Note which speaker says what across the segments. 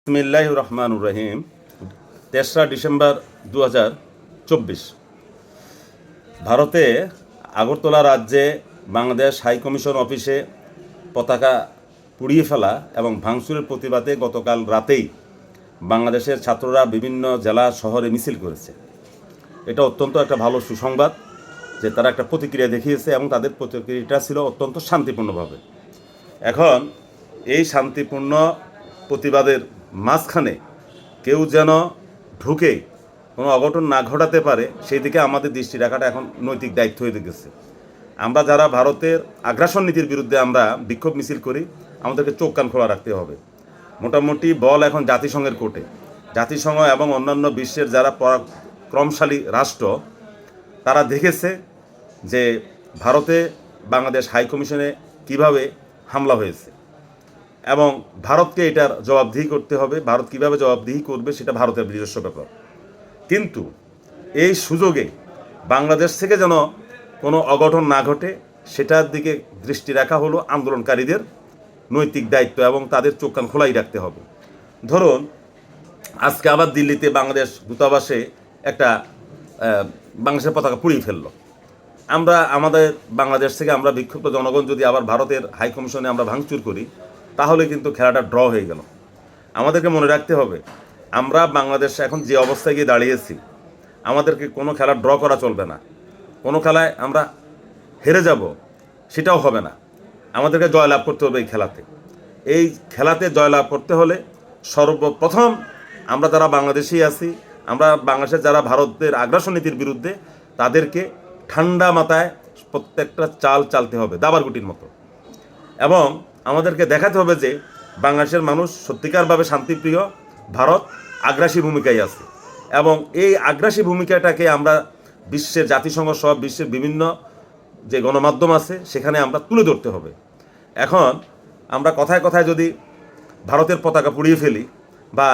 Speaker 1: বিসমিল্লাহির রহমানির রহিম। ৩রা ডিসেম্বর ২০২৪ ভারতে আগরতলা রাজ্যে বাংলাদেশ হাই কমিশন অফিসে পতাকা পুড়িয়ে ফেলা এবং ভাঙচুরের প্রতিবাদে গতকাল রাতেই বাংলাদেশের ছাত্ররা বিভিন্ন জেলা শহরে মিছিল করেছে। এটা অত্যন্ত একটা ভালো সুসংবাদ যে তারা একটা প্রতিক্রিয়া দেখিয়েছে এবং তাদের প্রতিক্রিয়াটা ছিল অত্যন্ত শান্তিপূর্ণভাবে। এখন এই শান্তিপূর্ণ প্রতিবাদের মাঝখানে কেউ যেন ঢুকে কোনো অঘটন না ঘটাতে পারে সেই দিকে আমাদের দৃষ্টি রাখাটা এখন নৈতিক দায়িত্ব হয়ে গেছে। আমরা যারা ভারতের আগ্রাসন নীতির বিরুদ্ধে আমরা বিক্ষোভ মিছিল করি, আমাদেরকে চোখ কান খোলা রাখতে হবে। মোটামুটি বল এখন জাতিসংঘের কোর্টে। জাতিসংঘ এবং অন্যান্য বিশ্বের যারা পরাক্রমশালী রাষ্ট্র তারা দেখেছে যে ভারতে বাংলাদেশ হাই কমিশনে কীভাবে হামলা হয়েছে এবং ভারতকে এটার জবাবদিহি করতে হবে। ভারত কীভাবে জবাবদিহি করবে সেটা ভারতের নিজস্ব ব্যাপার। কিন্তু এই সুযোগে বাংলাদেশ থেকে যেন কোনো অঘটন না ঘটে সেটার দিকে দৃষ্টি রাখা হলো আন্দোলনকারীদের নৈতিক দায়িত্ব এবং তাদের চোখ কান খোলাই রাখতে হবে। ধরুন আজকে আবার দিল্লিতে বাংলাদেশ দূতাবাসে একটা বাংলাদেশের পতাকা পুড়িয়ে ফেললো। আমরা আমাদের বাংলাদেশ থেকে আমরা বিক্ষুব্ধ জনগণ যদি আবার ভারতের হাই কমিশনে আমরা ভাঙচুর করি তাহলে কিন্তু খেলাটা ড্র হয়ে গেল। আমাদেরকে মনে রাখতে হবে আমরা বাংলাদেশ এখন যে অবস্থায় গিয়ে দাঁড়িয়েছি, আমাদেরকে কোনো খেলা ড্র করা চলবে না। কোনো খেলায় আমরা হেরে যাব সেটাও হবে না। আমাদেরকে জয়লাভ করতে হবে এই খেলাতে জয়লাভ করতে হলে সর্বপ্রথম আমরা যারা বাংলাদেশেই আছি, আমরা বাংলাদেশের যারা ভারতের আগ্রাসন নীতির বিরুদ্ধে, তাদেরকে ঠান্ডা মাথায় প্রত্যেকটা চাল চালতে হবে দাবারগুটির মতো। এবং আমাদেরকে দেখাতে হবে যে বাংলাদেশের মানুষ সত্যিকারভাবে শান্তিপ্রিয়, ভারত আগ্রাসী ভূমিকায় আছে এবং এই আগ্রাসী ভূমিকাটাকে আমরা বিশ্বের জাতিসংঘ সহ বিশ্বের বিভিন্ন যে গণমাধ্যম আছে সেখানে আমরা তুলে ধরতে হবে। এখন আমরা কথায় কথায় যদি ভারতের পতাকা পুড়িয়ে ফেলি বা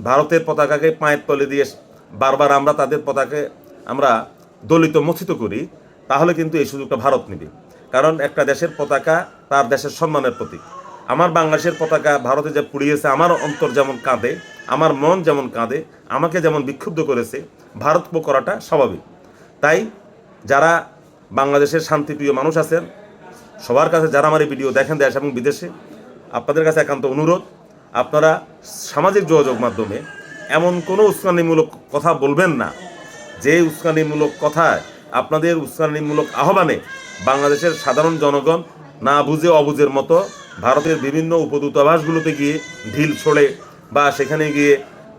Speaker 1: ভারতের পতাকাকে পায়ের তলে দিয়ে বারবার আমরা তাদের পতাকাকে আমরা দলিত মথিত করি, তাহলে কিন্তু এই সুযোগটা ভারত নেবে। কারণ একটা দেশের পতাকা তার দেশের সম্মানের প্রতীক। আমার বাংলাদেশের পতাকা ভারতে যে পুড়িয়েছে, আমার অন্তর যেমন কাঁদে, আমার মন যেমন কাঁদে, আমাকে যেমন বিক্ষুব্ধ করেছে, ভারত করাটা স্বাভাবিক। তাই যারা বাংলাদেশের শান্তিপ্রিয় মানুষ আছেন সবার কাছে, যারা আমার এই ভিডিও দেখেন দেশ এবং বিদেশে, আপনাদের কাছে একান্ত অনুরোধ, আপনারা সামাজিক যোগাযোগ মাধ্যমে এমন কোনো উস্কানিমূলক কথা বলবেন না যে উস্কানিমূলক কথায় আপনাদের উস্কানিমূলক আহ্বানে বাংলাদেশের সাধারণ জনগণ না বুঝে অবুঝের মতো ভারতের বিভিন্ন উপদূতাবাসগুলোতে গিয়ে ঢিল ছোড়ে বা সেখানে গিয়ে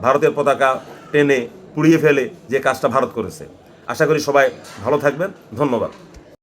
Speaker 1: ভারতের পতাকা টেনে পুড়িয়ে ফেলে যে কাজটা ভারত করেছে। আশা করি সবাই ভালো থাকবেন। ধন্যবাদ।